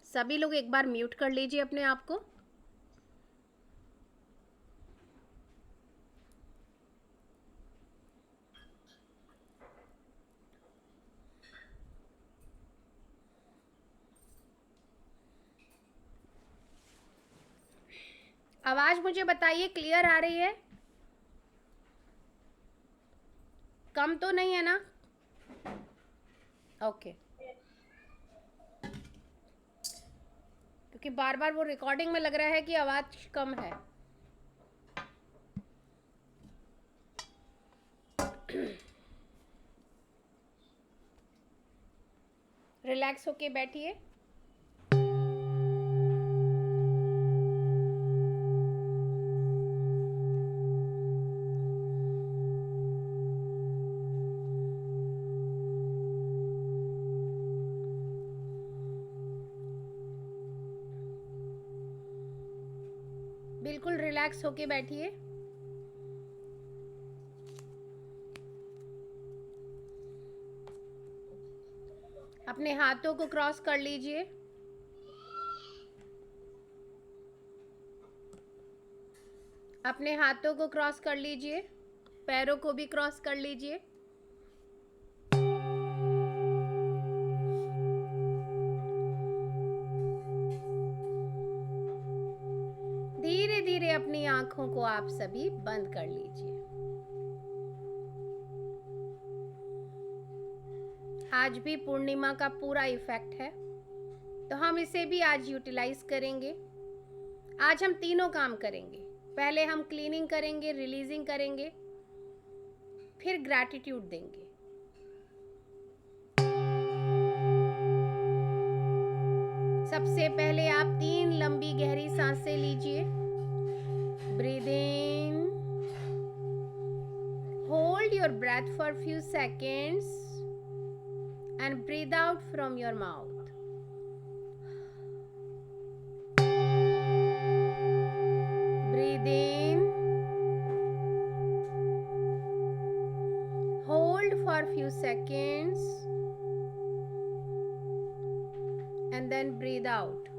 सभी लोग एक बार म्यूट कर लीजिए अपने आप को। आवाज मुझे बताइए, क्लियर आ रही है? कम तो नहीं है ना? ओके। क्योंकि बार बार वो रिकॉर्डिंग में लग रहा है कि आवाज कम है। रिलैक्स होके बैठिए। बिल्कुल रिलैक्स होके बैठिए। अपने हाथों को क्रॉस कर लीजिए। अपने हाथों को क्रॉस कर लीजिए। पैरों को भी क्रॉस कर लीजिए। धीरे धीरे अपनी आंखों को आप सभी बंद कर लीजिए। आज भी पूर्णिमा का पूरा इफेक्ट है, तो हम इसे भी आज यूटिलाइज करेंगे। आज हम तीनों काम करेंगे। पहले हम क्लीनिंग करेंगे, रिलीजिंग करेंगे, फिर ग्रैटिट्यूड देंगे। सबसे पहले आप 3 लंबी गहरी सांसें लीजिए। Breathe in, hold your breath for few seconds and breathe out from your mouth. Breathe in, hold for few seconds and then breathe out.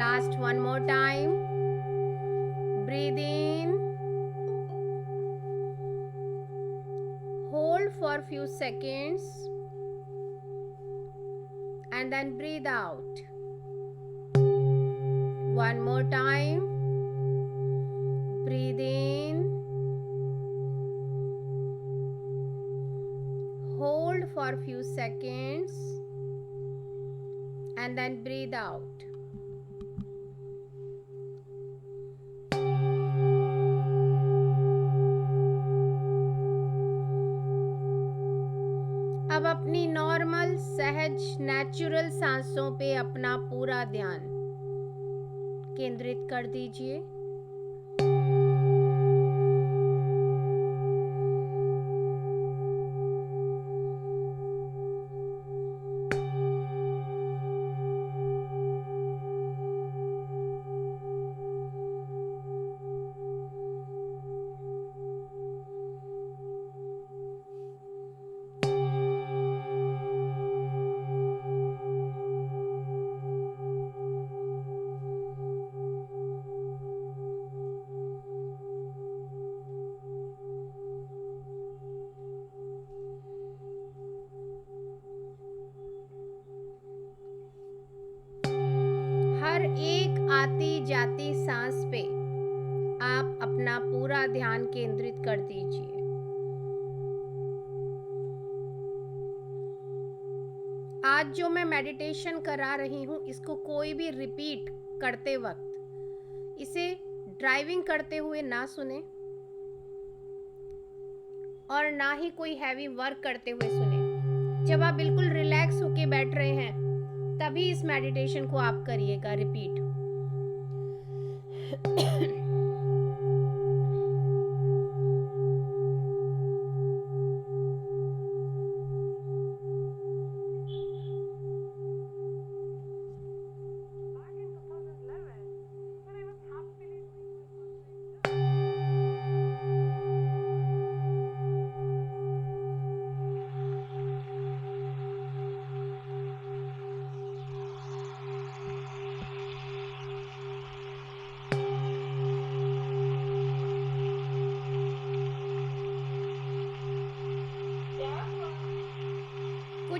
Last one more time. Breathe in, hold for few seconds and then breathe out. One more time. Breathe in, hold for few seconds and then breathe out. अब अपनी normal, सहज, natural सांसों पे अपना पूरा ध्यान केंद्रित कर दीजिए। हर एक आती जाती सांस पे आप अपना पूरा ध्यान केंद्रित कर दीजिए। आज जो मैं मेडिटेशन करा रही हूँ, इसको कोई भी रिपीट करते वक्त इसे ड्राइविंग करते हुए ना सुने और ना ही कोई हैवी वर्क करते हुए सुने। जब आप बिल्कुल रिलैक्स होके बैठ रहे हैं तभी इस मेडिटेशन को आप करिएगा रिपीट।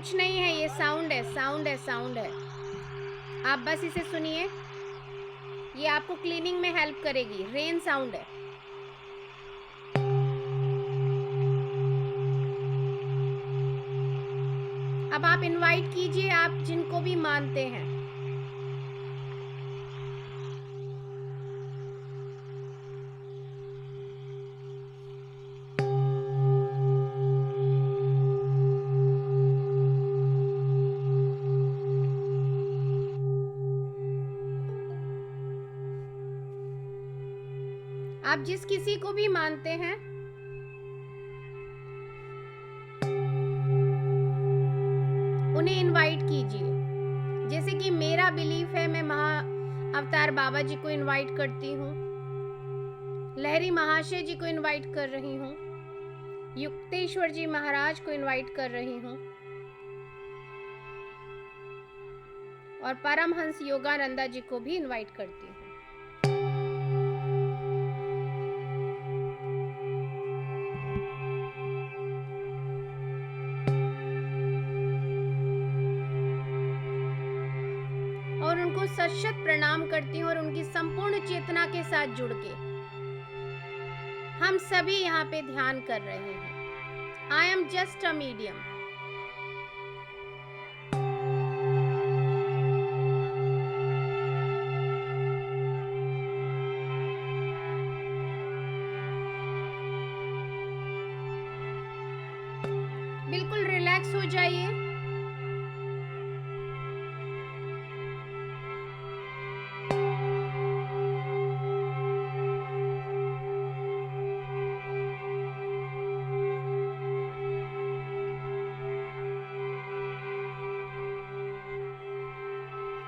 कुछ नहीं है, ये साउंड है, साउंड है, साउंड है। आप बस इसे सुनिए, ये आपको क्लीनिंग में हेल्प करेगी। रेन साउंड है। अब आप इनवाइट कीजिए आप जिनको भी मानते हैं। आप जिस किसी को भी मानते हैं उन्हें इनवाइट कीजिए। जैसे कि मेरा बिलीफ है, मैं महा अवतार बाबा जी को इनवाइट करती हूँ, लहरी महाशय जी को इनवाइट कर रही हूँ, युक्तेश्वर जी महाराज को इनवाइट कर रही हूँ और परमहंस योगानंदा जी को भी इनवाइट करती हूँ। और उनको सशत प्रणाम करती हूँ और उनकी संपूर्ण चेतना के साथ जुड़ के हम सभी यहाँ पे ध्यान कर रहे हैं। I am just a medium. बिल्कुल रिलैक्स हो जाइए।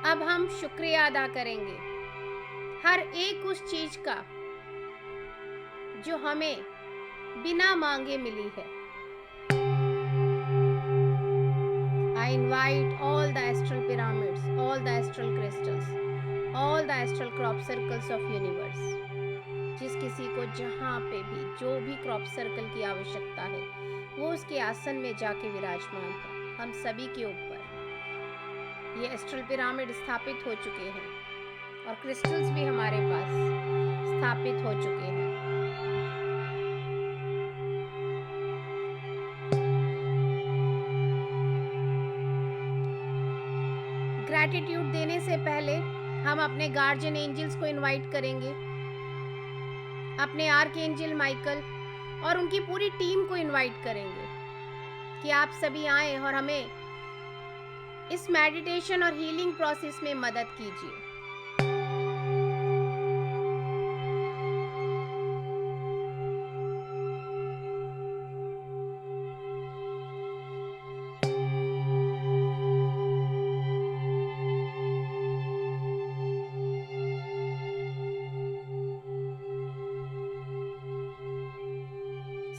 अब हम शुक्रिया अदा करेंगे हर एक उस चीज का जो हमें बिना मांगे मिली है। I invite all the astral pyramids, all the astral crystals, all the astral crop circles of universe. जिस किसी को जहाँ पे भी जो भी क्रॉप सर्कल की आवश्यकता है वो उसके आसन में जाके विराजमान हो। हम सभी के ऊपर ये एस्ट्रल पिरामिड स्थापित हो चुके हैं और क्रिस्टल्स भी हमारे पास स्थापित हो चुके हैं। ग्रैटिट्यूड देने से पहले हम अपने गार्जियन एंजल्स को इनवाइट करेंगे, अपने आर्क एंजल माइकल और उनकी पूरी टीम को इनवाइट करेंगे कि आप सभी आएं और हमें इस मेडिटेशन और हीलिंग प्रोसेस में मदद कीजिए।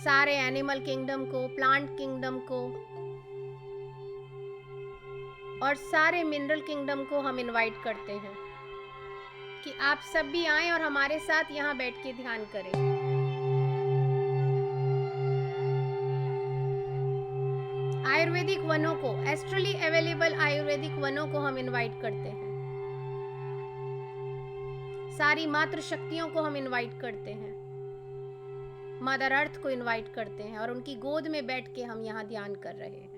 सारे एनिमल किंगडम को, प्लांट किंगडम को और सारे मिनरल किंगडम को हम इनवाइट करते हैं कि आप सब भी आएं और हमारे साथ यहाँ बैठ के ध्यान करें। आयुर्वेदिक वनों को, एस्ट्रली अवेलेबल आयुर्वेदिक वनों को हम इनवाइट करते हैं। सारी मातृ शक्तियों को हम इनवाइट करते हैं, मदर अर्थ को इनवाइट करते हैं और उनकी गोद में बैठ के हम यहाँ ध्यान कर रहे हैं।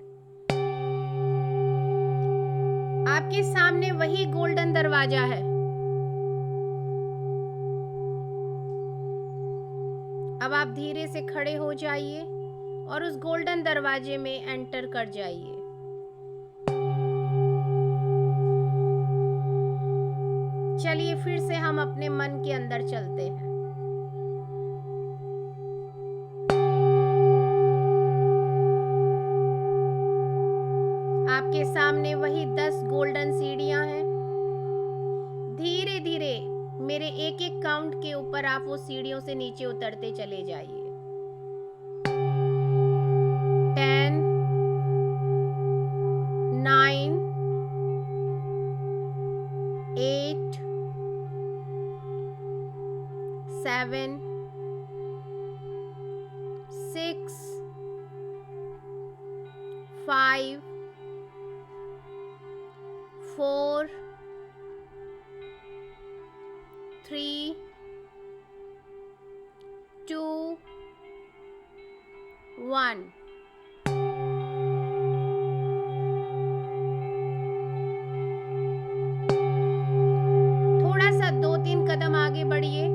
आपके सामने वही गोल्डन दरवाजा है। अब आप धीरे से खड़े हो जाइए और उस गोल्डन दरवाजे में एंटर कर जाइए। चलिए फिर से हम अपने मन के अंदर चलते हैं। आपके सामने वही 10 गोल्डन सीढ़ियां हैं। धीरे धीरे मेरे एक एक काउंट के ऊपर आप वो सीढ़ियों से नीचे उतरते चले जाइए। 10, 9, 8, 7, 6, 5, 4 3 2 1। थोड़ा सा 2-3 कदम आगे बढ़िए।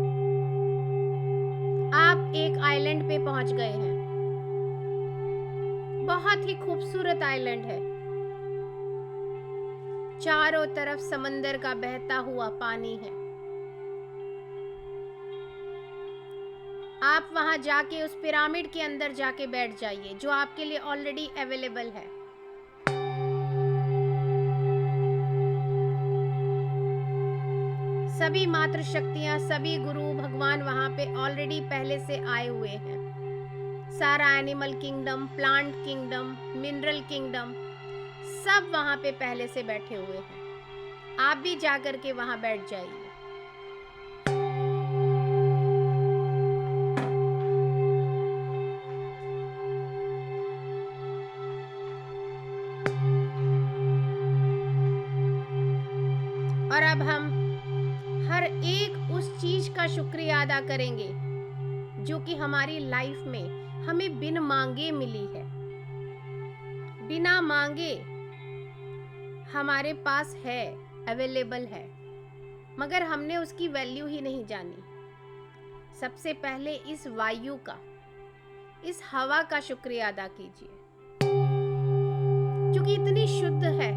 आप एक आइलैंड पे पहुंच गए हैं। बहुत ही खूबसूरत आइलैंड है। चारों तरफ समंदर का बहता हुआ पानी है। आप वहां जाके उस पिरामिड के अंदर जाके बैठ जाइए जो आपके लिए ऑलरेडी अवेलेबल है। सभी मातृ शक्तियां, सभी गुरु भगवान वहां पे ऑलरेडी पहले से आए हुए हैं। सारा animal kingdom, plant kingdom, mineral kingdom सब वहां पे पहले से बैठे हुए हैं। आप भी जाकर के वहां बैठ जाइए। और अब हम हर एक उस चीज का शुक्रिया अदा करेंगे जो कि हमारी लाइफ में हमें बिन मांगे मिली है। बिना मांगे हमारे पास है, अवेलेबल है, मगर हमने उसकी वैल्यू ही नहीं जानी। सबसे पहले इस वायु का, इस हवा का शुक्रिया अदा कीजिए जो कि इतनी शुद्ध है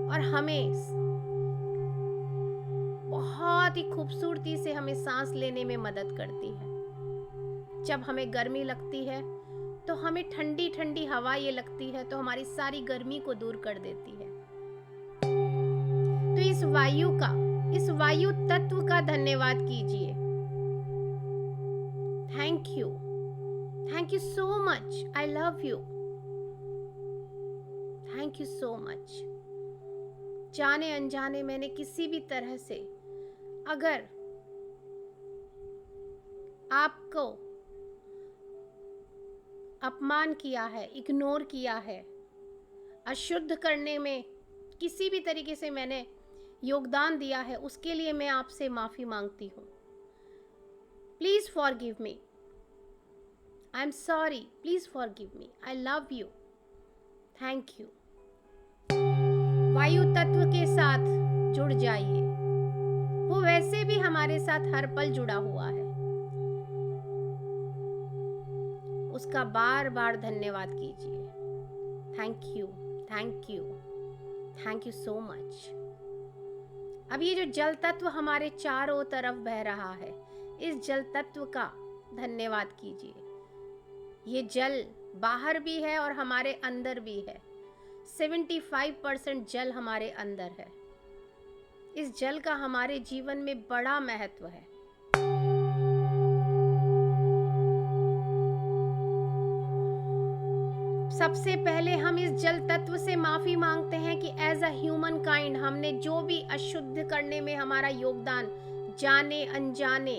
और हमें बहुत ही खूबसूरती से हमें सांस लेने में मदद करती है। जब हमें गर्मी लगती है तो हमें ठंडी ठंडी हवा ये लगती है तो हमारी सारी गर्मी को दूर कर देती है। तो इस वायु का, इस वायु तत्व का धन्यवाद कीजिए। Thank you so much, I love you, thank you so much. जाने अनजाने मैंने किसी भी तरह से अगर आपको अपमान किया है, इग्नोर किया है, अशुद्ध करने में किसी भी तरीके से मैंने योगदान दिया है, उसके लिए मैं आपसे माफी मांगती हूँ। Please forgive me, I am sorry, please forgive me, I love you, thank you. वायु तत्व के साथ जुड़ जाइए, वो वैसे भी हमारे साथ हर पल जुड़ा हुआ है। उसका बार बार धन्यवाद कीजिए। Thank you, thank you, thank you so much. अब ये जो जल तत्व हमारे चारों तरफ बह रहा है, इस जल तत्व का धन्यवाद कीजिए। ये जल बाहर भी है और हमारे अंदर भी है। 75% जल हमारे अंदर है। इस जल का हमारे जीवन में बड़ा महत्व है। सबसे पहले हम इस जल तत्व से माफी मांगते हैं कि एज अ ह्यूमन काइंड हमने जो भी अशुद्ध करने में हमारा योगदान जाने अनजाने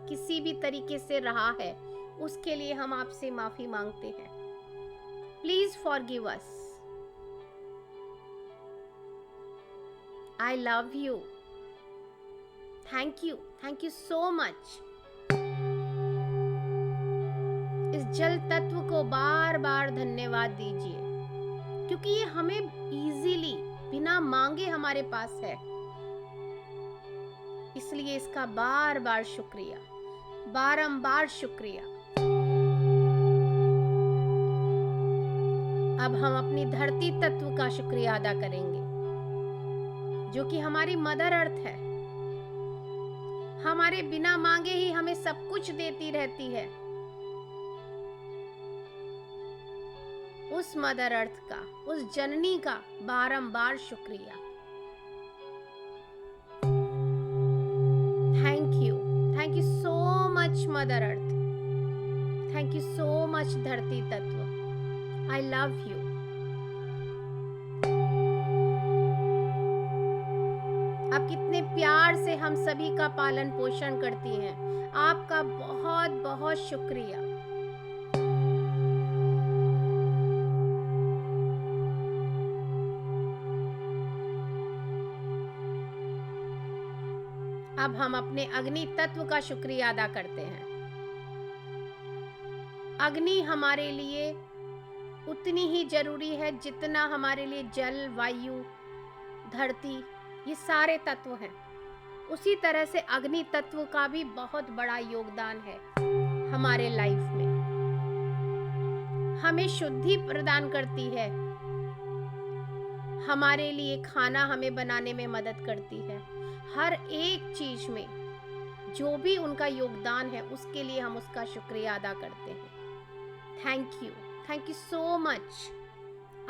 किसी भी तरीके से रहा है, उसके लिए हम आपसे माफी मांगते हैं। Please forgive us. I love you. Thank you so much. इस जल तत्व को बार बार धन्यवाद दीजिए क्योंकि ये हमें इजीली बिना मांगे हमारे पास है, इसलिए इसका बार बार शुक्रिया, बारंबार शुक्रिया। अब हम अपनी धरती तत्व का शुक्रिया अदा करेंगे जो कि हमारी मदर अर्थ है। हमारे बिना मांगे ही हमें सब कुछ देती रहती है। उस मदर अर्थ का, उस जननी का बारंबार शुक्रिया। Thank you so much mother earth, thank you so much धरती तत्व, आई लव यू। आप कितने प्यार से हम सभी का पालन पोषण करती हैं, आपका बहुत बहुत शुक्रिया। अब हम अपने अग्नि तत्व का शुक्रिया अदा करते हैं। अग्नि हमारे लिए उतनी ही जरूरी है जितना हमारे लिए जल, वायु, धरती, ये सारे तत्व हैं। उसी तरह से अग्नि तत्व का भी बहुत बड़ा योगदान है हमारे लाइफ में। हमें शुद्धि प्रदान करती है, हमारे लिए खाना हमें बनाने में मदद करती है। हर एक चीज में जो भी उनका योगदान है उसके लिए हम उसका शुक्रिया अदा करते हैं। Thank you so much,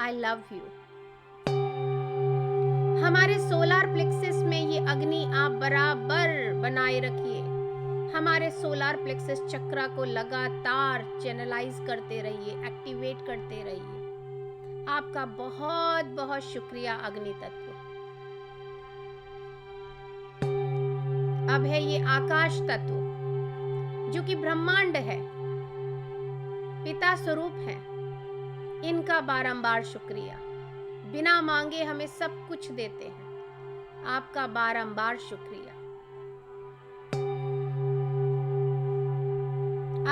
I love you. हमारे सोलार प्लेक्सस में ये अग्नि आप बराबर बनाए रखिए। हमारे सोलार प्लेक्सस चक्रा को लगातार चैनलाइज करते रहिए, एक्टिवेट करते रहिए। आपका बहुत बहुत शुक्रिया अग्नि तत्व। अब है ये आकाश तत्व जो कि ब्रह्मांड है, पिता स्वरूप है। इनका बारंबार शुक्रिया। बिना मांगे हमें सब कुछ देते हैं। आपका बारंबार शुक्रिया।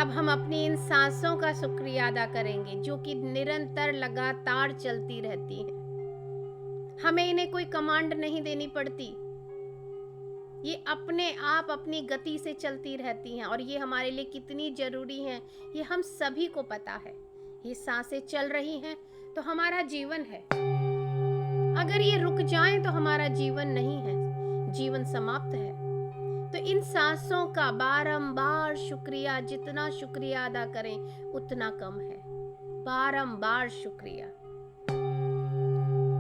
अब हम अपनी इन सांसों का शुक्रिया अदा करेंगे जो कि निरंतर लगातार चलती रहती हैं। हमें इन्हें कोई कमांड नहीं देनी पड़ती, ये अपने आप अपनी गति से चलती रहती हैं और ये हमारे लिए कितनी जरूरी हैं ये हम सभी को पता है। ये सांसें चल रही हैं तो हमारा जीवन है। अगर ये रुक जाएं तो हमारा जीवन नहीं है, जीवन समाप्त है। तो इन सांसों का बारंबार शुक्रिया, जितना शुक्रिया अदा करें उतना कम है। बारंबार शुक्रिया।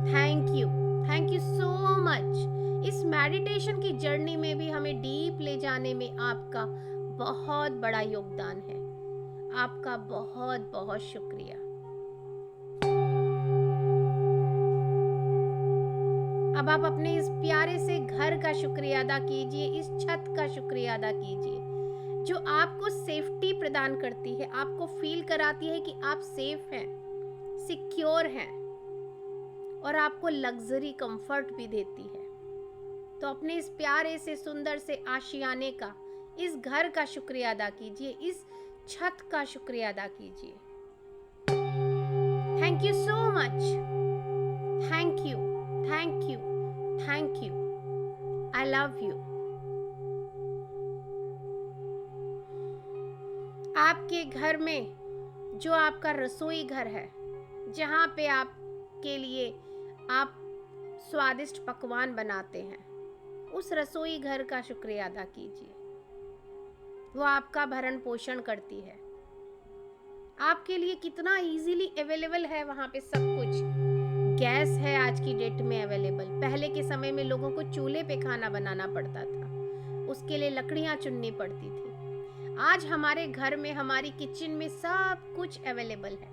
Thank you so much. इस मेडिटेशन की जर्नी में भी हमें डीप ले जाने में आपका बहुत बड़ा योगदान है। आपका बहुत बहुत शुक्रिया। अब आप अपने इस प्यारे से घर का शुक्रिया अदा कीजिए, इस छत का शुक्रिया अदा कीजिए जो आपको सेफ्टी प्रदान करती है, आपको फील कराती है कि आप सेफ हैं, सिक्योर हैं और आपको लग्जरी, कंफर्ट भी देती है। तो अपने इस प्यारे से सुंदर से आशियाने का, इस घर का शुक्रिया अदा कीजिए, इस छत का शुक्रिया अदा कीजिए। Thank you so much. Thank you. I love you। आपके घर में जो आपका रसोई घर है, जहाँ पे आपके लिए आप स्वादिष्ट पकवान बनाते हैं, उस रसोई घर का शुक्रिया अदा कीजिए। वो आपका भरण पोषण करती है। आपके लिए कितना इजीली अवेलेबल है वहाँ पे सब कुछ। गैस है आज की डेट में अवेलेबल। पहले के समय में लोगों को चूल्हे पे खाना बनाना पड़ता था, उसके लिए लकड़ियां चुननी पड़ती थी। आज हमारे घर में, हमारी किचन में सब कुछ अवेलेबल है।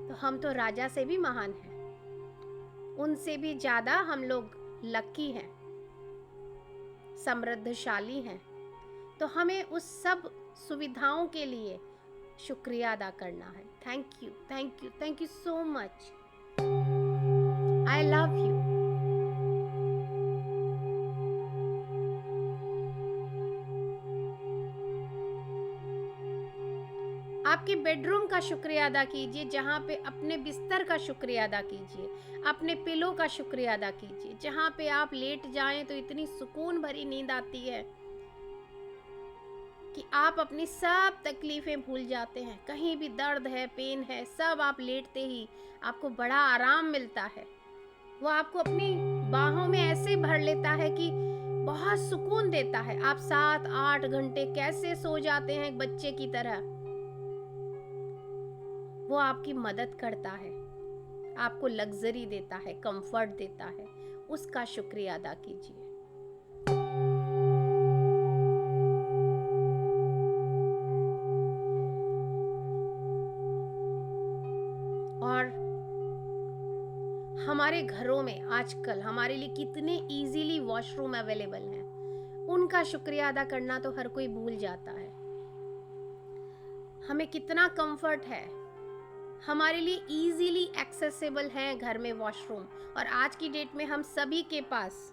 तो हम तो राजा से भी महान हैं, उनसे भी ज्यादा हम लोग लकी हैं, समृद्धशाली हैं। तो हमें उस सब सुविधाओं के लिए शुक्रिया अदा करना है। Thank you so much. I love you। आपके बेडरूम का शुक्रिया अदा कीजिए, जहाँ पे अपने बिस्तर का शुक्रिया अदा कीजिए, अपने पिलो का शुक्रिया अदा कीजिए, जहाँ पे आप लेट जाएं तो इतनी सुकून भरी नींद आती है कि आप अपनी सब तकलीफें भूल जाते हैं। कहीं भी दर्द है, पेन है, सब आप लेटते ही आपको बड़ा आराम मिलता है। वो आपको अपनी बाहों में ऐसे भर लेता है कि बहुत सुकून देता है। आप 7-8 घंटे कैसे सो जाते हैं एक बच्चे की तरह। वो आपकी मदद करता है, आपको लग्जरी देता है, कंफर्ट देता है। उसका शुक्रिया अदा कीजिए। और हमारे घरों में आजकल हमारे लिए कितने इजीली वॉशरूम अवेलेबल हैं, उनका शुक्रिया अदा करना तो हर कोई भूल जाता है। हमें कितना कंफर्ट है, हमारे लिए इजीली एक्सेसिबल है घर में वॉशरूम। और आज की डेट में हम सभी के पास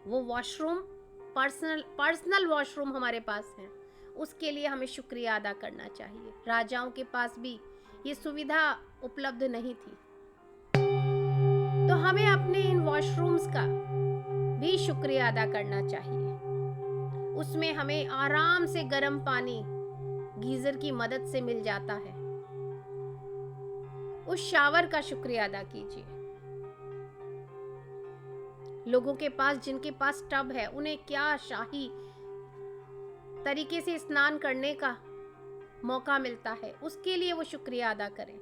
वो वॉशरूम पर्सनल वॉशरूम हमारे पास है, उसके लिए हमें शुक्रिया अदा करना चाहिए। राजाओं के पास भी ये सुविधा उपलब्ध नहीं थी, तो हमें अपने इन वॉशरूम्स का भी शुक्रिया अदा करना चाहिए। उसमें हमें आराम से गर्म पानी गीजर की मदद से मिल जाता है। उस शावर का शुक्रिया अदा कीजिए। लोगों के पास, जिनके पास टब है, उन्हें क्या शाही तरीके से स्नान करने का मौका मिलता है, उसके लिए वो शुक्रिया अदा करें।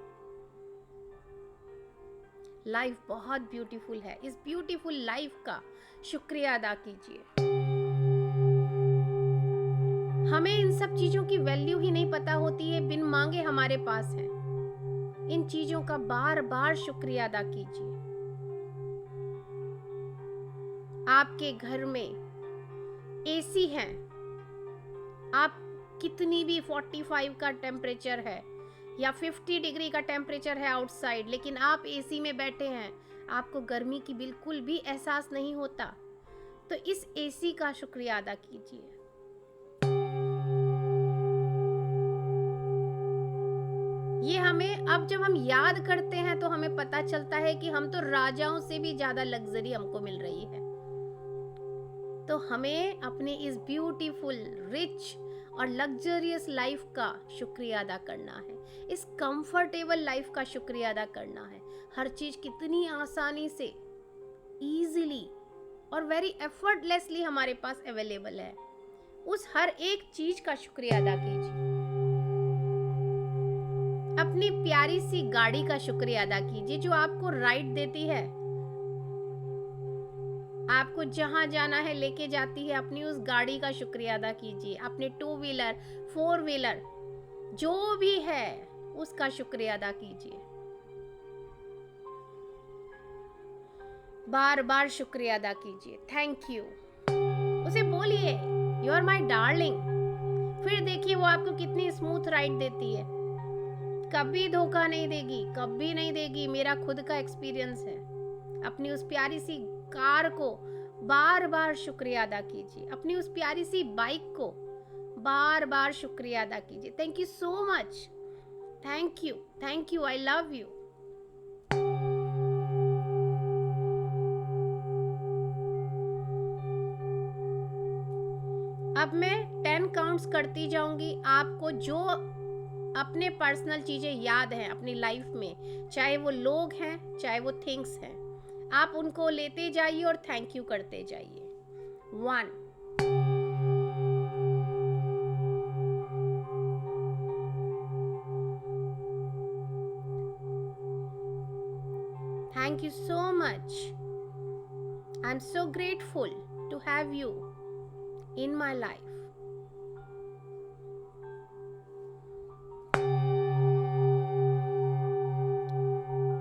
लाइफ बहुत ब्यूटीफुल है, इस ब्यूटीफुल लाइफ का शुक्रिया अदा कीजिए। हमें इन सब चीजों की वैल्यू ही नहीं पता होती है, बिन मांगे हमारे पास है। इन चीजों का बार बार शुक्रिया अदा कीजिए। आपके घर में एसी है, आप कितनी भी 45 का टेम्परेचर है या 50 डिग्री का टेम्परेचर है आउटसाइड, लेकिन आप एसी में बैठे हैं, आपको गर्मी की बिल्कुल भी एहसास नहीं होता, तो इस एसी का शुक्रिया अदा कीजिए। ये हमें अब जब हम याद करते हैं तो हमें पता चलता है कि हम तो राजाओं से भी ज्यादा लग्जरी हमको मिल रही है। तो हमें अपने इस ब्यूटीफुल, रिच और लग्जरियस लाइफ का शुक्रिया अदा करना है, इस कंफर्टेबल लाइफ का शुक्रिया अदा करना है। हर चीज कितनी आसानी से, इजीली और वेरी एफर्टलेसली हमारे पास अवेलेबल है, उस हर एक चीज का शुक्रिया अदा कीजिए। अपनी प्यारी सी गाड़ी का शुक्रिया अदा कीजिए जो आपको राइड देती है, आपको जहां जाना है लेके जाती है। अपनी उस गाड़ी का शुक्रिया अदा कीजिए। अपने 2 व्हीलर 4 व्हीलर जो भी है उसका शुक्रिया अदा कीजिए। बार बार शुक्रिया अदा कीजिए। थैंक यू, उसे बोलिए यू आर माई डार्लिंग। फिर देखिए वो आपको कितनी स्मूथ राइड देती है, कभी धोखा नहीं देगी, कभी नहीं देगी। मेरा खुद का एक्सपीरियंस है। अपनी उस प्यारी सी कार को बार बार शुक्रिया अदा कीजिए। अपनी उस प्यारी सी बाइक को बार बार शुक्रिया अदा कीजिए। Thank you so much, thank you, I love you. अब मैं 10 काउंट्स करती जाऊंगी। आपको जो अपने पर्सनल चीजें याद हैं अपनी लाइफ में, चाहे वो लोग हैं चाहे वो थिंग्स हैं, आप उनको लेते जाइए और थैंक यू करते जाइए। 1, thank you so much. I'm so grateful to have you in my life.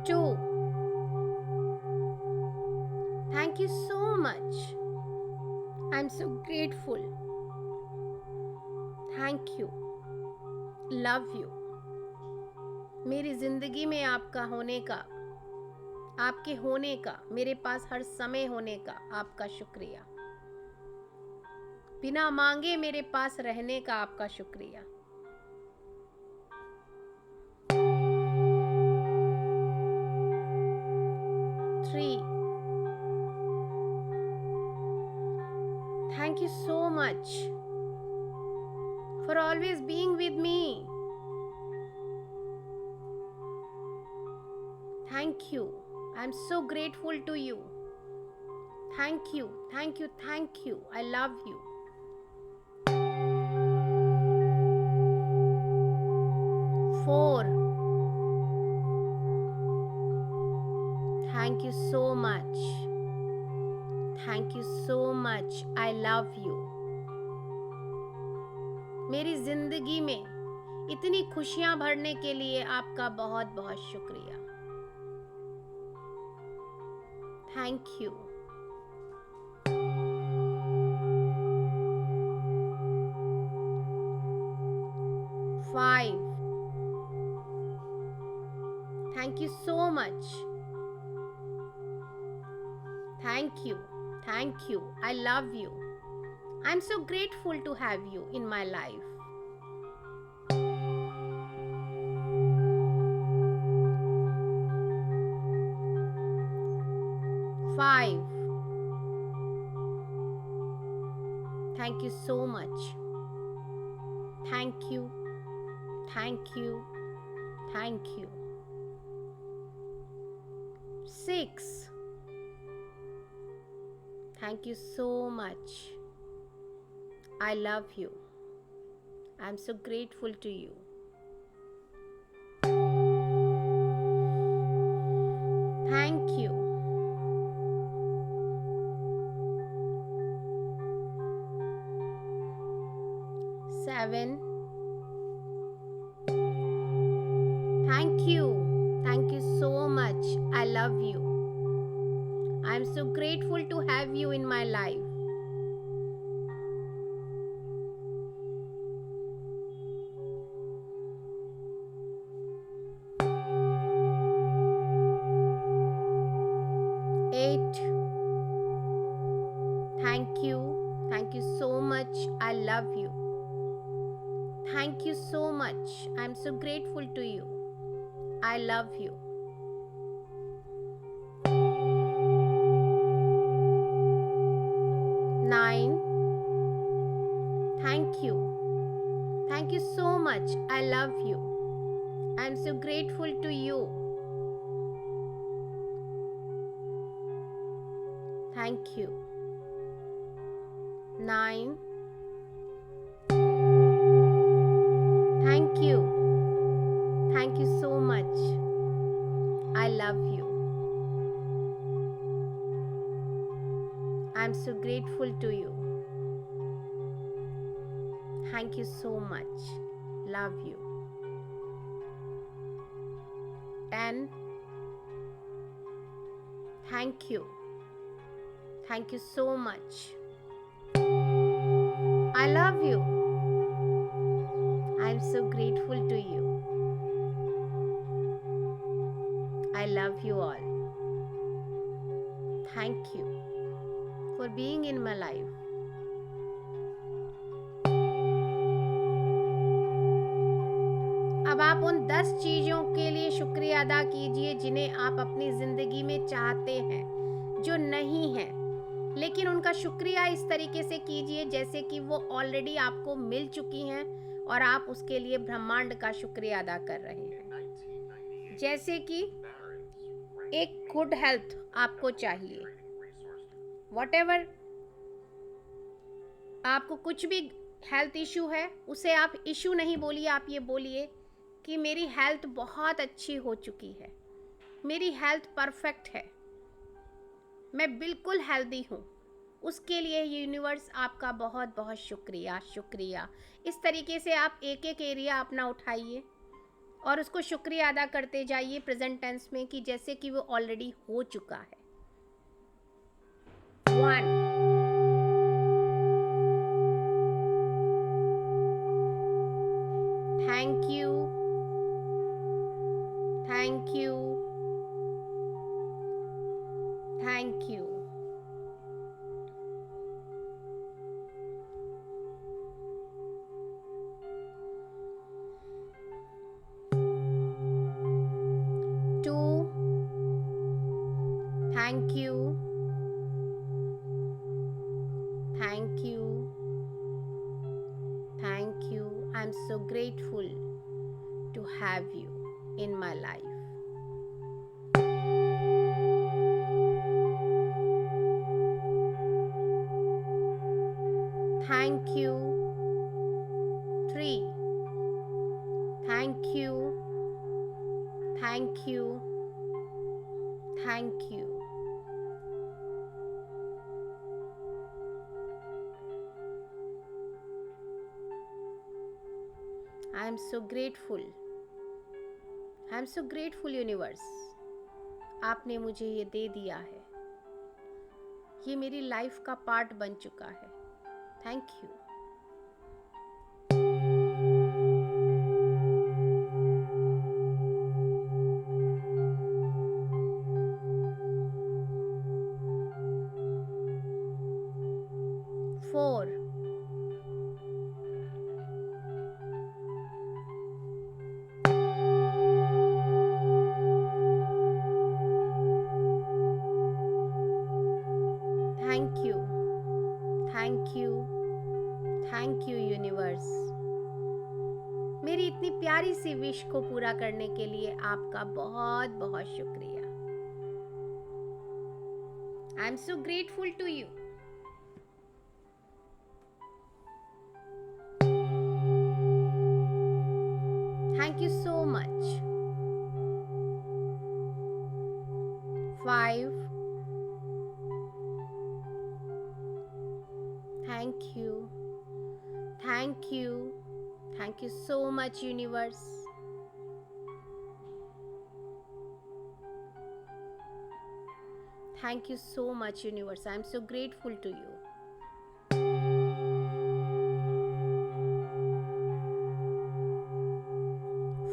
2, thank you so much. I'm so grateful. Thank you. Love you. मेरी जिंदगी में आपका होने का, आपके होने का, मेरे पास हर समय होने का आपका शुक्रिया। बिना मांगे मेरे पास रहने का आपका शुक्रिया। 3, thank you so much for always being with me. Thank you. I'm so grateful to you. Thank you, thank you, thank you. I love you. 4, thank you so much. Thank you so much. I love you. मेरी जिंदगी में इतनी खुशियां भरने के लिए आपका बहुत बहुत शुक्रिया। Thank you. 5, thank you so much. Thank you, I love you. I'm so grateful to have you in my life. 5. Thank you so much. Thank you. Thank you. Thank you. 6. Thank you so much. I love you. I'm so grateful to you. Thank you. 7. Thank you. Thank you so much. I love you. I'm so grateful to have you in my life. 8. Thank you. Thank you so much. I love you. Thank you so much. I'm so grateful to you. I love you. 9. Thank you. Thank you so much. I love you. I'm so grateful to you. Thank you. 9. Thank you. Thank you so much. I love you. I'm so grateful to you. Thank you so much. Love you. 10. Thank you. Thank you so much. I love you. I'm so grateful to you. I love you all. Thank you for being in my life. अब आप उन 10 चीजों के लिए शुक्रिया अदा कीजिए जिन्हें आप अपनी जिंदगी में चाहते हैं, जो नहीं है, लेकिन उनका शुक्रिया इस तरीके से कीजिए जैसे कि वो ऑलरेडी आपको मिल चुकी हैं और आप उसके लिए ब्रह्मांड का शुक्रिया अदा कर रहे हैं। जैसे कि एक गुड हेल्थ आपको चाहिए, व्हाटएवर आपको कुछ भी हेल्थ इशू है, उसे आप इशू नहीं बोलिए, आप ये बोलिए कि मेरी हेल्थ बहुत अच्छी हो चुकी है, मेरी हेल्थ परफेक्ट है, मैं बिल्कुल हेल्दी हूँ। उसके लिए यूनिवर्स आपका बहुत बहुत शुक्रिया शुक्रिया। इस तरीके से आप एक एक एरिया अपना उठाइए और उसको शुक्रिया अदा करते जाइए प्रेजेंट टेंस में कि जैसे कि वो ऑलरेडी हो चुका है। 1. Thank you. Thank you. Thank you. 2. Thank you. Thank you. Thank you. I'm so grateful to have you in my life. Thank you. 3. Thank you. Thank you. Thank you. I am so grateful. I am so grateful universe. आपने मुझे ये दे दिया है, ये मेरी life का part बन चुका है। Thank you. Four. Thank you universe, मेरी इतनी प्यारी सी विश को पूरा करने के लिए आपका बहुत बहुत शुक्रिया। I am so grateful to you. Thank you so much. 5, thank you, thank you, thank you so much universe. Thank you so much universe, I am so grateful to you.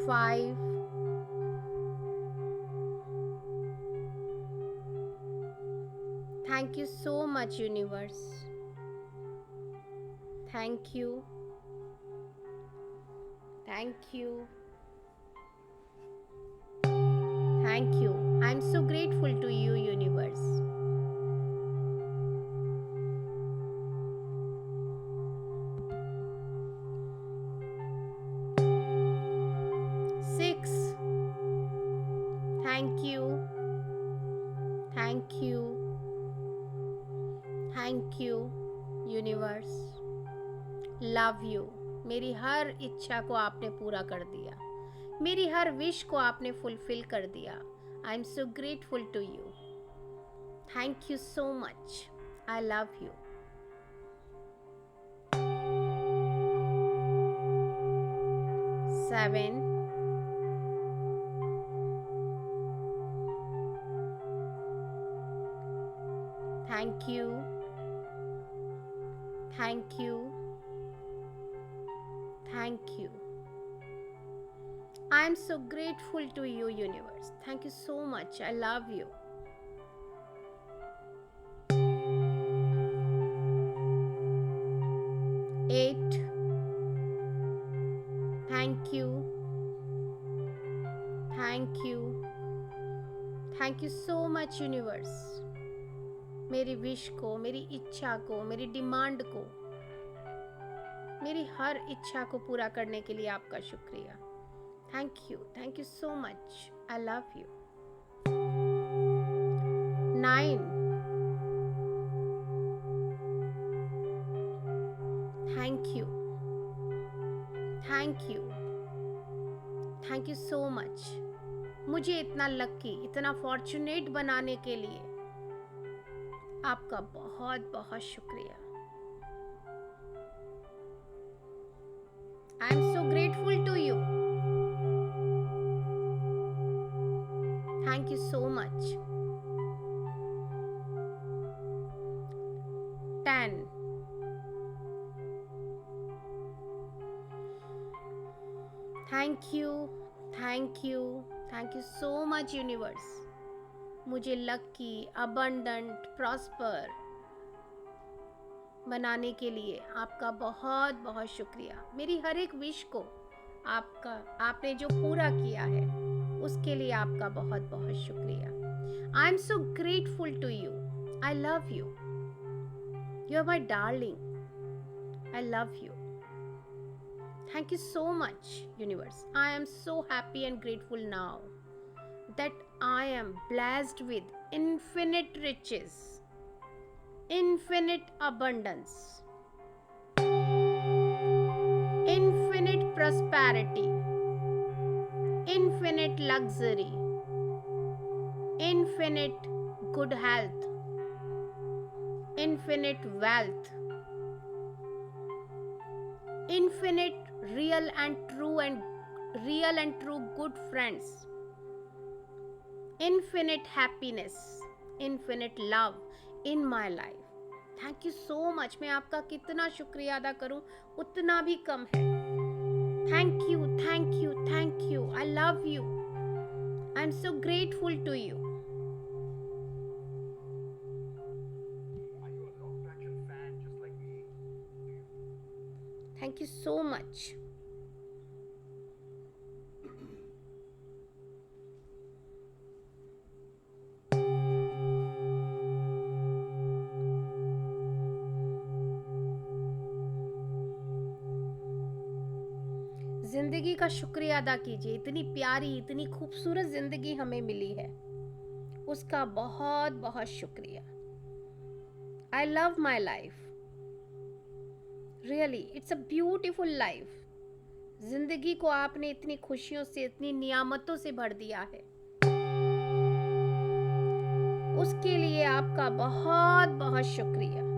5, thank you so much universe. Thank you, thank you, thank you. I am so grateful to you universe. 6, thank you, thank you, thank you universe. Love you, मेरी हर इच्छा को आपने पूरा कर दिया, मेरी हर wish को आपने फुलफिल कर दिया। I am so grateful to you. Thank you so much. I love you. 7, thank you, thank you, thank you. I am so grateful to you universe. Thank you so much. I love you. 8, thank you, thank you, thank you so much universe. मेरी wish को, मेरी इच्छा को, मेरी demand को, मेरी हर इच्छा को पूरा करने के लिए आपका शुक्रिया। Thank you so much. I love you. 9, thank you, thank you, thank you so much. मुझे इतना लकी, इतना फॉर्चुनेट बनाने के लिए आपका बहुत बहुत शुक्रिया। I am so grateful to you. Thank you so much. 10, thank you, thank you, thank you so much universe. मुझे लकी, abundant, prosper बनाने के लिए आपका बहुत बहुत शुक्रिया। मेरी हर एक विश को आपने जो पूरा किया है उसके लिए आपका बहुत बहुत शुक्रिया। I am so grateful to you. I love you. You are my darling. I love you. Thank you so much universe. I am so happy and grateful now that I am blessed with infinite riches, infinite abundance, infinite prosperity, infinite luxury, infinite good health, infinite wealth, infinite real and true good friends, infinite happiness, infinite love in my life. Thank you so much. मैं आपका कितना शुक्रिया अदा करूं उतना भी कम है। Thank you, thank you, thank you. I love you. I am so grateful to you. Thank you so much. जिंदगी का शुक्रिया अदा कीजिए। इतनी प्यारी, इतनी खूबसूरत जिंदगी हमें मिली है, उसका बहुत बहुत शुक्रिया। I love my life, really it's a beautiful life. जिंदगी को आपने इतनी खुशियों से, इतनी नियामतों से भर दिया है, उसके लिए आपका बहुत बहुत शुक्रिया।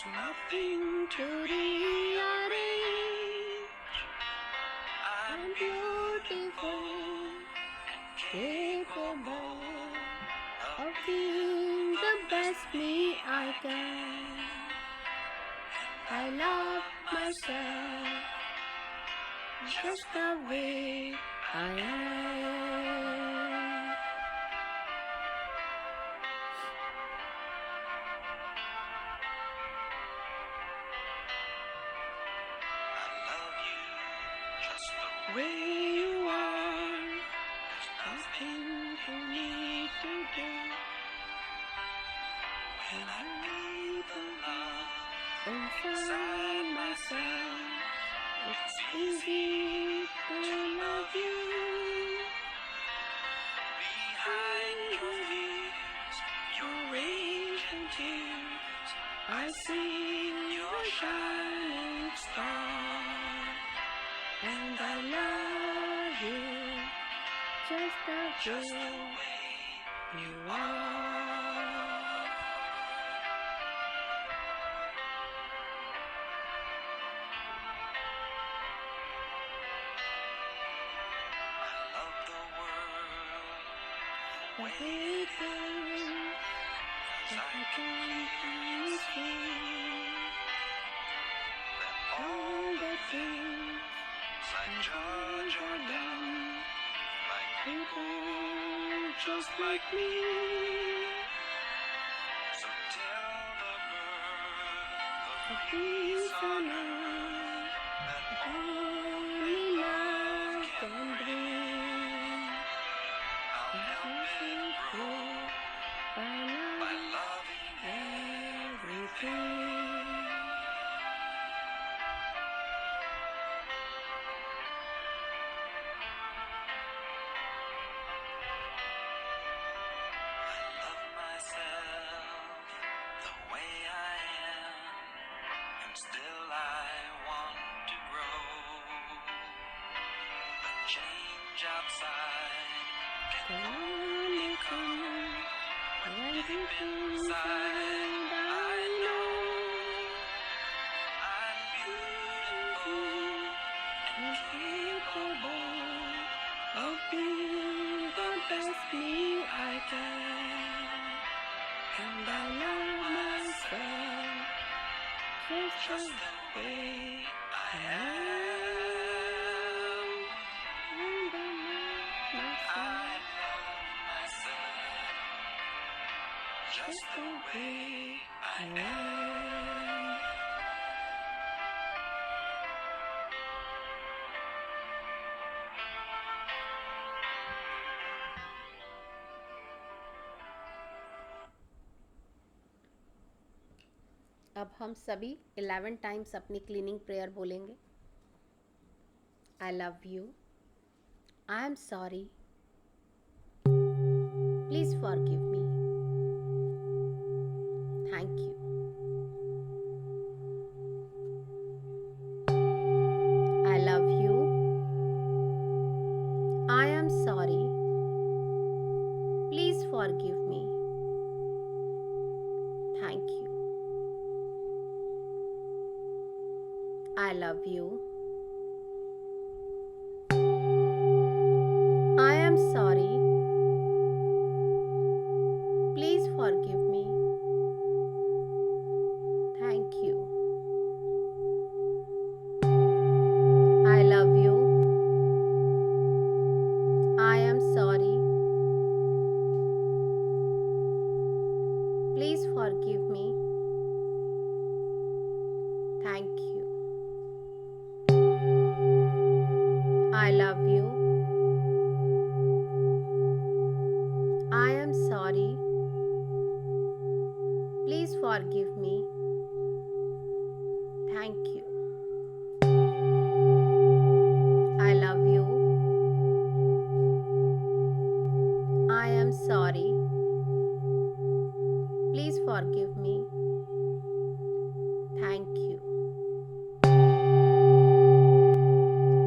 Nothing to rearrange. I'm beautiful, capable of being the best me I can. I love myself just the way I am. Way you are, there's nothing for me to do. When I feel the love inside myself, it's easy to love you. Behind your fears, your rage and tears, I see your shining star. And I love you just the way you are. I love the world the way it is, 'cause I can see that all the things I judge are done by people just like me. So tell the bird of peace on earth that only love can bring. I'll help it grow by loving everything. Still I want to grow. The change outside can only come when deep inside I know I'm beautiful and capable of being the best me I can. And I love myself just the way I am. And I love myself just the way I am. अब हम सभी 11 times अपनी cleaning prayer बोलेंगे। आई love you, I am sorry, please forgive me, thank you, I love you, I am sorry, please forgive me, thank you, I love you, forgive me. Thank you. I love you. I am sorry. Please forgive me. Thank you. I love you. I am sorry. Please forgive me. Thank you.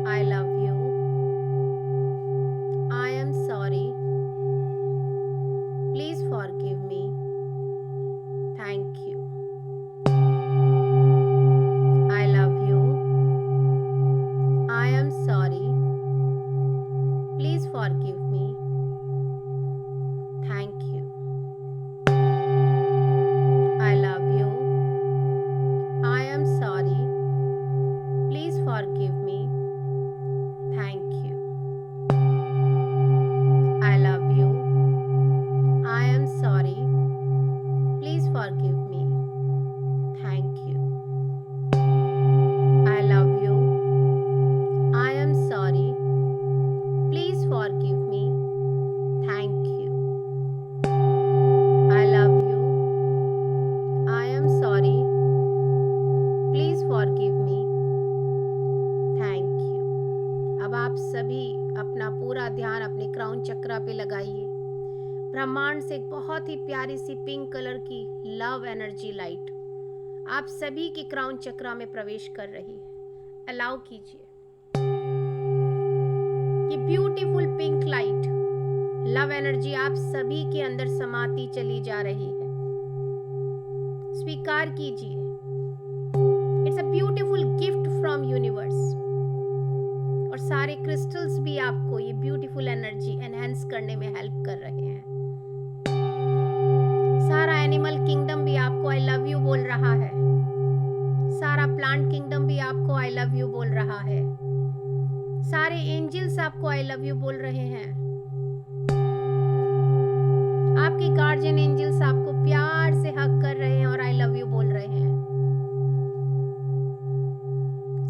I love you. I am sorry. Please forgive me. Thank you. I love you. I am sorry. Please forgive me. Thank you. I love you. I am sorry. Please forgive me. Thank you. I love you. I am sorry. Please forgive me. Thank you. I love you. I am sorry. Please forgive me. Thank you. I love you. I am sorry. Please forgive me. Thank you. अब आप सभी अपना पूरा ध्यान अपने crown चक्रा पे लगाइए। ब्रह्मांड से एक बहुत ही प्यारी सी पिंक कलर की लव एनर्जी लाइट आप सभी के क्राउन चक्रा में प्रवेश कर रही है। अलाउ कीजिए ये beautiful pink light love energy आप सभी के अंदर समाती चली जा रही है। स्वीकार कीजिए। It's a beautiful gift from universe और सारे क्रिस्टल्स भी आपको ये ब्यूटीफुल एनर्जी एनहेंस करने में हेल्प कर रहे हैं। सारा एनिमल किंगडम भी आपको आई लव यू बोल रहा है। सारा प्लांट किंगडम भी आपको आई लव यू बोल रहा है। सारे एंजल्स आपको आई लव यू बोल रहे हैं। आपके गार्जियन एंजल्स आपको प्यार से हग कर रहे हैं और आई लव यू बोल रहे हैं।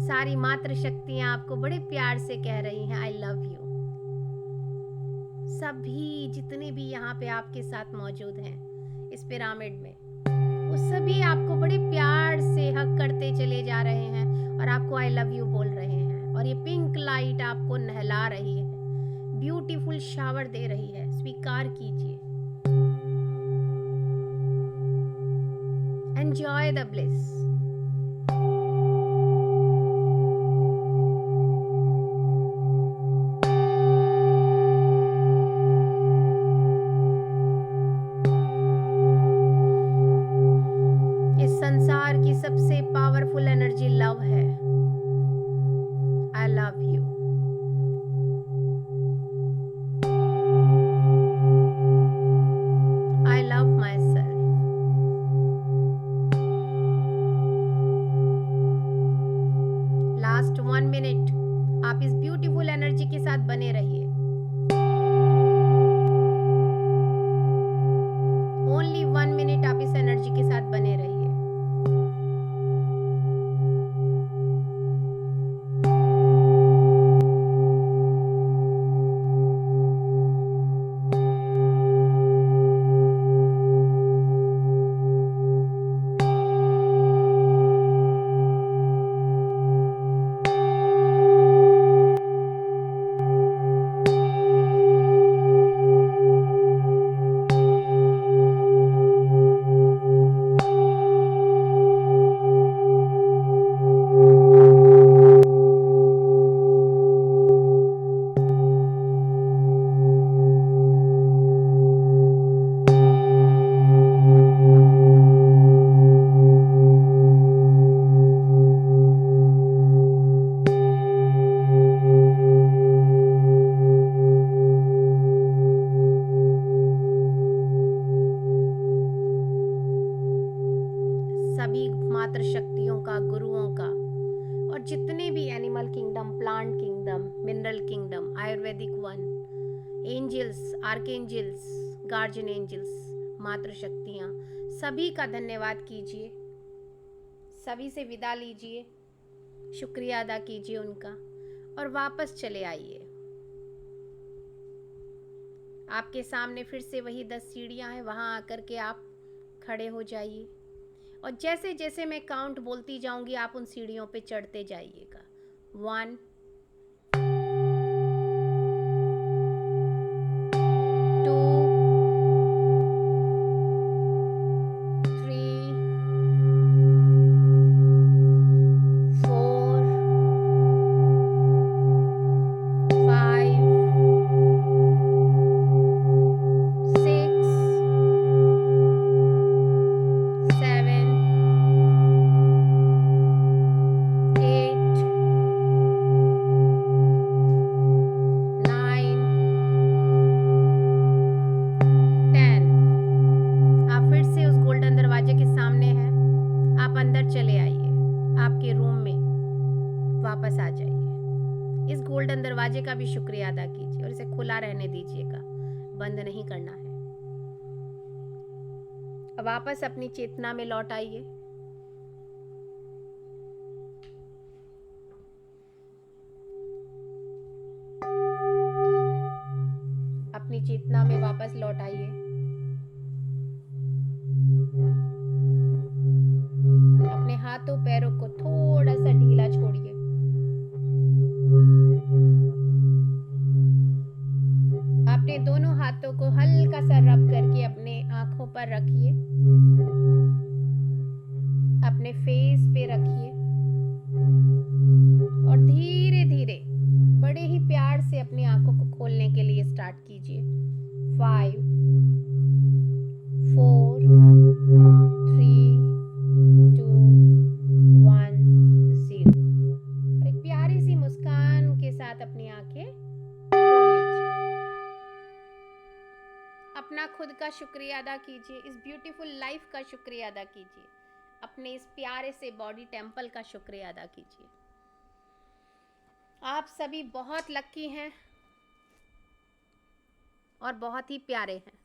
सारी मातृ शक्तियां आपको बड़े प्यार से कह रही हैं आई लव यू। सभी जितने भी यहाँ पे आपके साथ मौजूद हैं इस पिरामिड में वो सभी आपको बड़े प्यार से हग करते चले जा रहे हैं और आपको आई लव यू बोल रहे हैं। और ये पिंक लाइट आपको नहला रही है, ब्यूटीफुल शावर दे रही है। स्वीकार कीजिए। Enjoy the bliss. संसार की सबसे पावरफुल एनर्जी लव है। आई love you. I love my self. Last 1 minute आप इस ब्यूटीफुल एनर्जी के साथ बने रहिए। ओनली 1 मिनट आप इस एनर्जी के साथ बने रहिए। सभी मातृ शक्तियों का, गुरुओं का और जितने भी animal kingdom, plant kingdom, mineral kingdom, Ayurvedic one, angels, archangels, guardian angels, मातृशक्तियाँ, सभी का धन्यवाद कीजिए, सभी से विदा लीजिए, शुक्रिया अदा कीजिए उनका और वापस चले आइए। आपके सामने फिर से वही 10 सीढ़ियाँ हैं, वहाँ आकर के आप खड़े हो जाइए और जैसे जैसे मैं काउंट बोलती जाऊंगी आप उन सीढ़ियों पे चढ़ते जाइएगा। 1 वापस आ जाइए। इस गोल्डन दरवाजे का भी शुक्रिया अदा कीजिए और इसे खुला रहने दीजिएगा, बंद नहीं करना है। अब वापस अपनी चेतना में लौट आइए। अपनी चेतना में वापस लौट आइए। अपने हाथों पैरों को थोड़ा सा ढीला छोड़िए। अपने दोनों हाथों को हल्का सा रब करके अपने आंखों पर रखिए, अपने फेस पे रखिए और धीरे धीरे बड़े ही प्यार से अपनी आंखों को खोलने के लिए स्टार्ट कीजिए। 5 4 3 2 1 0। और एक प्यारी सी मुस्कान के साथ अपनी आंखें खोल लीजिए। अपना खुद का शुक्रिया अदा कीजिए, इस ब्यूटीफुल लाइफ का शुक्रिया अदा कीजिए, अपने इस प्यारे से बॉडी टेम्पल का शुक्रिया अदा कीजिए। आप सभी बहुत लकी हैं और बहुत ही प्यारे हैं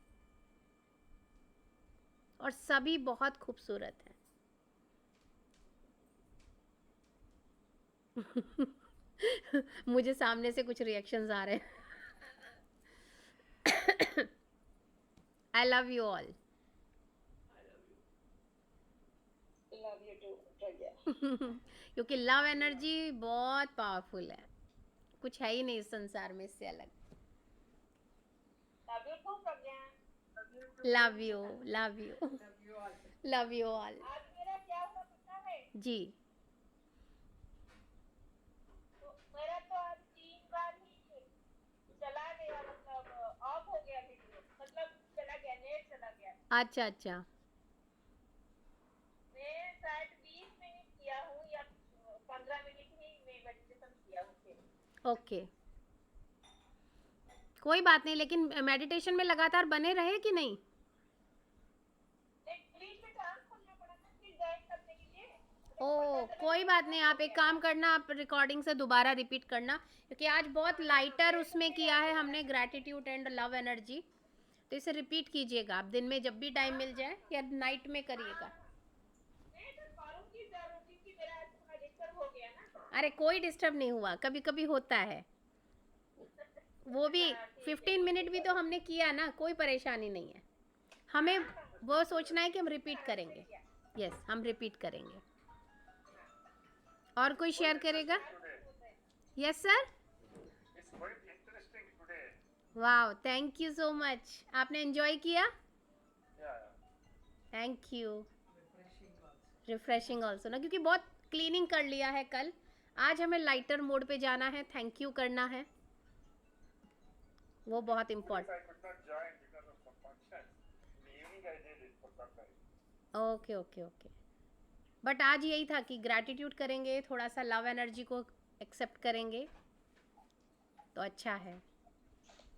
और सभी बहुत खूबसूरत हैं। मुझे सामने से कुछ रिएक्शंस आ रहे हैं। I love you all. Love you too, Pragya. क्योंकि लव एनर्जी बहुत पावरफुल है, कुछ है ही नहीं इस संसार में इससे अलग। Love you too, Pragya. Love you, love you, love you all. आज मेरा क्या हुआ पता है? जी, तो मेरा तो आज 3 बार ही चला गया, मतलब ऑफ हो गया वीडियो, मतलब चला गया, नेट चला गया। अच्छा अच्छा, मैं शायद 20 मिनट किया हूँ या 15 मिनट ही मैं मेडिटेशन किया हूँ फिर। ओके, कोई बात नहीं, लेकिन मेडिटेशन में लगातार बने रहे कि नहीं? बीच में काम खोलना पड़ा था फिर ज्वाइन करने के लिए। ओ कोई बात नहीं, आप एक काम करना, आप रिकॉर्डिंग से दोबारा रिपीट करना, क्योंकि आज बहुत लाइटर उसमें किया है हमने ग्रैटिट्यूड एंड लव एनर्जी, तो इसे रिपीट कीजिएगा आप दिन में जब भी टाइम मिल जाए, या नाइट में करिएगा। मैं तो करूँगी जरूर, क्योंकि मेरा आज थोड़ा डिस्टर्ब हो गया ना। अरे कोई डिस्टर्ब नहीं हुआ, कभी कभी होता है, वो भी 15 मिनट भी तो हमने किया ना, कोई परेशानी नहीं है। हमें वो सोचना है कि हम रिपीट करेंगे। यस, हम रिपीट करेंगे। और कोई शेयर करेगा? Yes sir. वाह, थैंक यू सो मच। आपने एंजॉय किया? Thank you. रिफ्रेशिंग ऑल्सो ना, क्योंकि बहुत क्लीनिंग कर लिया है कल, आज हमें लाइटर मोड पे जाना है, थैंक यू करना है, वो बहुत important. Okay okay okay, but आज यही था कि ग्रैटिट्यूड करेंगे, थोड़ा सा लव एनर्जी को एक्सेप्ट करेंगे तो अच्छा है।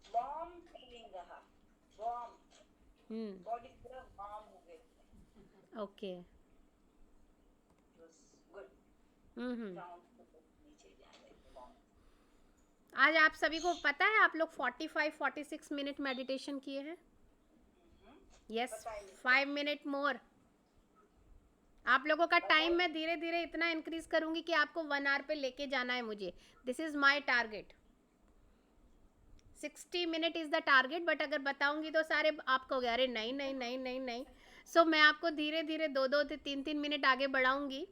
वार्म फीलिंग रहा, वार्म, बॉडी पूरा वार्म हो गई। Okay, good. आज आप सभी को पता है, आप लोग 45-46 मिनट मेडिटेशन किए हैं। यस, बताइए। 5 मिनट मोर। आप लोगों का टाइम मैं धीरे धीरे इतना इंक्रीज करूंगी कि आपको 1 आवर पे लेके जाना है मुझे। This is my target. 60 minute is the target, but अगर बताऊंगी तो सारे आप कहोगे अरे नहीं नहीं नहीं नहीं नहीं। सो मैं आपको धीरे धीरे 2-2 3-3 मिनट आगे बढ़ाऊंगी,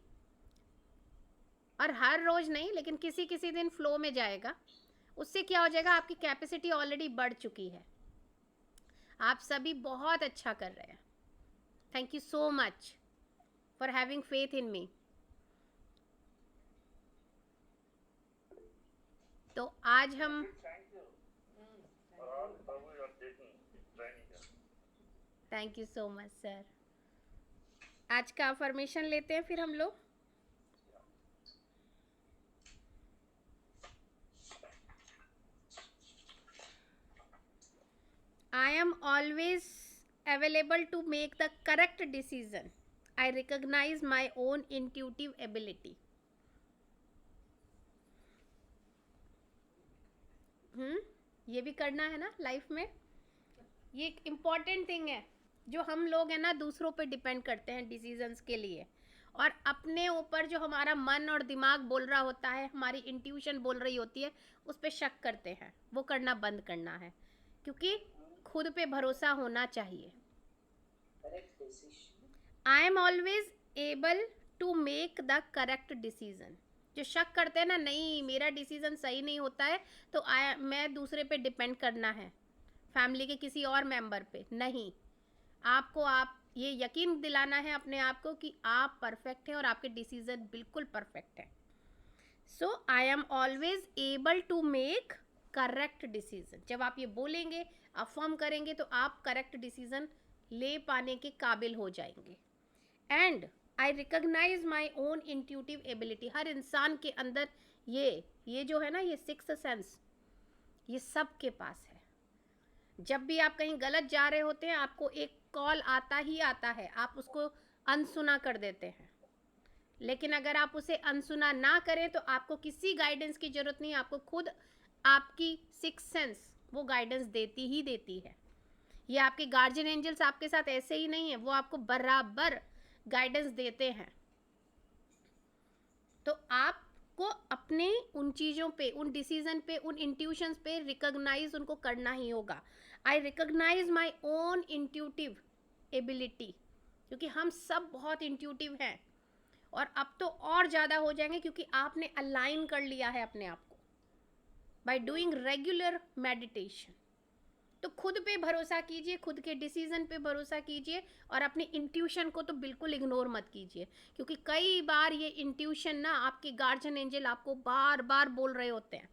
और हर रोज नहीं, लेकिन किसी किसी दिन फ्लो में जाएगा। उससे क्या हो जाएगा, आपकी कैपेसिटी ऑलरेडी बढ़ चुकी है। आप सभी बहुत अच्छा कर रहे हैं। Thank you so much for having faith in me. तो आज हम thank you so much sir. आज का अफर्मेशन लेते हैं फिर हम लोग। I am always available to make the correct decision. I recognize my own intuitive ability. ये भी करना है ना लाइफ में। ये एक इम्पॉर्टेंट थिंग है। जो हम लोग हैं ना, दूसरों पे डिपेंड करते हैं डिसीजंस के लिए, और अपने ऊपर जो हमारा मन और दिमाग बोल रहा होता है, हमारी इंट्यूशन बोल रही होती है, उस पर शक करते हैं। वो करना बंद करना है, क्योंकि खुद पे भरोसा होना चाहिए। I am always able to make the correct decision. जो शक करते हैं ना, नहीं मेरा डिसीजन सही नहीं होता है तो मैं दूसरे पे डिपेंड करना है, फैमिली के किसी और मेंबर पे नहीं। आपको आप ये यकीन दिलाना है अपने आप को कि आप परफेक्ट हैं और आपके डिसीजन बिल्कुल परफेक्ट है। So I am always able to make correct decision. जब आप ये बोलेंगे, अफर्म करेंगे, तो आप करेक्ट डिसीजन ले पाने के काबिल हो जाएंगे। And I recognise my own intuitive ability. हर इंसान के अंदर ये जो है ना, ये सिक्स्थ सेंस, ये सब के पास है। जब भी आप कहीं गलत जा रहे होते हैं, आपको एक कॉल आता ही आता है, आप उसको अनसुना कर देते हैं। लेकिन अगर आप उसे अनसुना ना करें तो आपको किसी गाइडेंस की जरूरत नहीं, आपको खुद आपकी सिक्स्थ सेंस वो गाइडेंस देती ही देती है। ये आपके गार्जियन एंजल्स आपके साथ ऐसे ही नहीं है, वो आपको बराबर गाइडेंस देते हैं। तो आपको अपने उन चीज़ों पे, उन डिसीजन पे, उन इंट्यूशंस पे रिकॉग्नाइज उनको करना ही होगा। I recognise my own intuitive ability, क्योंकि हम सब बहुत इंट्यूटिव हैं, और अब तो और ज़्यादा हो जाएंगे क्योंकि आपने अलाइन कर लिया है अपने आप को बाय डूइंग रेगुलर मेडिटेशन। तो खुद पे भरोसा कीजिए, खुद के डिसीजन पे भरोसा कीजिए, और अपनी इंट्यूशन को तो बिल्कुल इग्नोर मत कीजिए, क्योंकि कई बार ये इंट्यूशन ना, आपके गार्जियन एंजल आपको बार बार बोल रहे होते हैं,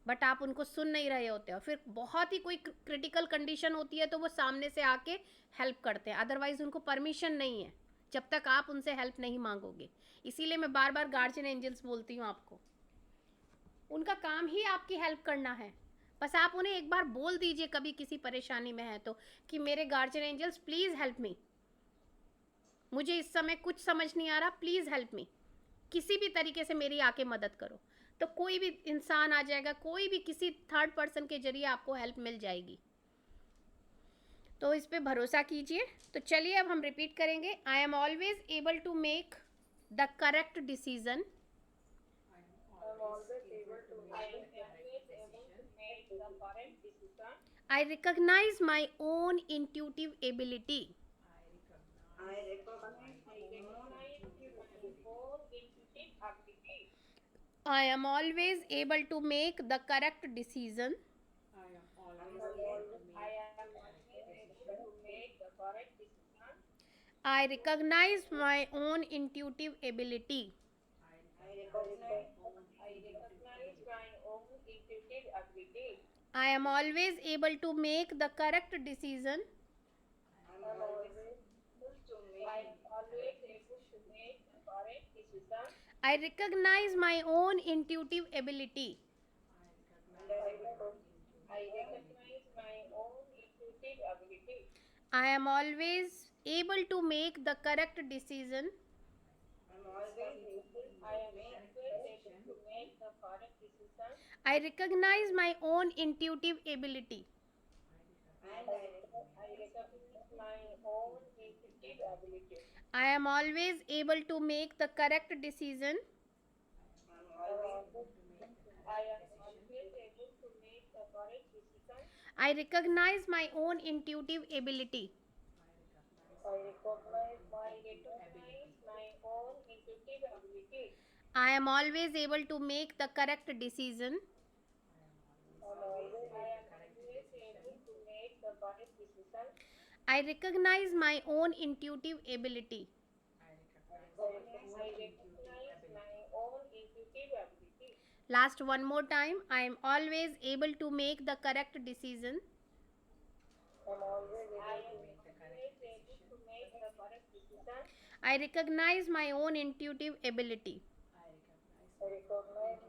बट आप उनको सुन नहीं रहे होते, और फिर बहुत ही कोई क्रिटिकल कंडीशन होती है तो वो सामने से आके हेल्प करते हैं। अदरवाइज उनको परमिशन नहीं है जब तक आप उनसे हेल्प नहीं मांगोगे। इसीलिए मैं बार बार गार्जियन एंजल्स बोलती हूँ आपको, उनका काम ही आपकी हेल्प करना है। बस आप उन्हें एक बार बोल दीजिए कभी किसी परेशानी में है तो, कि मेरे guardian angels please help me, मुझे इस समय कुछ समझ नहीं आ रहा, प्लीज़ हेल्प मी, किसी भी तरीके से मेरी आके मदद करो। तो कोई भी इंसान आ जाएगा, कोई भी किसी थर्ड पर्सन के जरिए आपको हेल्प मिल जाएगी। तो इस पे भरोसा कीजिए। तो चलिए अब हम रिपीट करेंगे। I am always able to make the correct decision. I recognize my own intuitive ability. I am always able to make the correct decision. I recognize my own intuitive ability. I am always able to make the correct decision. I recognize my own intuitive ability. I am always able to make the correct decision. I recognize my own intuitive ability. ability. I am always able to make the correct decision. I am always able to make the correct decision. I recognize my own intuitive ability. I recognize my own intuitive ability. I am always able to make the correct decision. I am always able to make the correct decision. I recognize my own intuitive ability. I recognize my own intuitive ability. Last one more time. I am always able to make the correct decision. I am always able to make the correct decision. I recognize my own intuitive ability. I recognize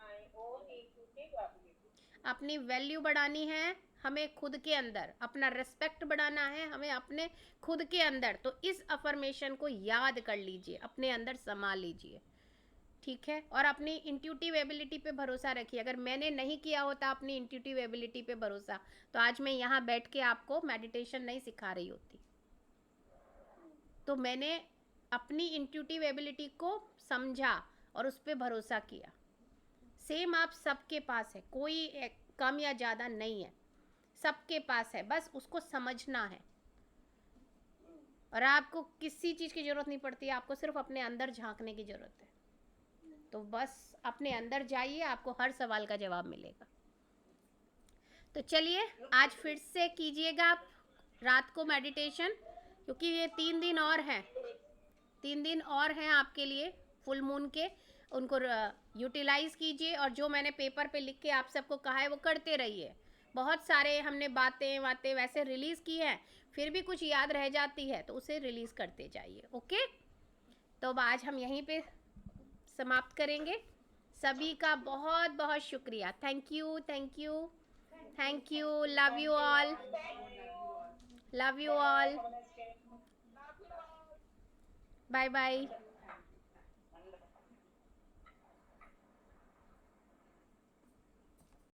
my own intuitive ability. अपनी value बढ़ानी है हमें खुद के अंदर, अपना respect बढ़ाना है हमें अपने खुद के अंदर। तो इस अफर्मेशन को याद कर लीजिए, अपने अंदर समा लीजिए, ठीक है। और अपनी इंट्यूटिव एबिलिटी पे भरोसा रखिए। अगर मैंने नहीं किया होता अपनी इंट्यूटिव एबिलिटी पे भरोसा, तो आज मैं यहाँ बैठ के आपको मेडिटेशन नहीं सिखा रही होती। तो मैंने अपनी इंट्यूटिव एबिलिटी को समझा और उस पर भरोसा किया। सेम आप सबके पास है, कोई कम या ज़्यादा नहीं है, सबके पास है, बस उसको समझना है। और आपको किसी चीज़ की ज़रूरत नहीं पड़ती है, आपको सिर्फ अपने अंदर झांकने की ज़रूरत है। तो बस अपने अंदर जाइए, आपको हर सवाल का जवाब मिलेगा। तो चलिए आज फिर से कीजिएगा आप रात को मेडिटेशन, क्योंकि ये 3 दिन और हैं, 3 दिन और हैं आपके लिए फुल मून के। उनको यूटिलाइज़ कीजिए और जो मैंने पेपर पे लिख के आप सबको कहा है वो करते रहिए। बहुत सारे हमने बातें वैसे रिलीज़ की हैं, फिर भी कुछ याद रह जाती है तो उसे रिलीज़ करते जाइए। ओके, तो अब आज हम यहीं पे समाप्त करेंगे। सभी का बहुत बहुत शुक्रिया। Thank you, thank you, thank you. Love you all, love you all. Bye bye.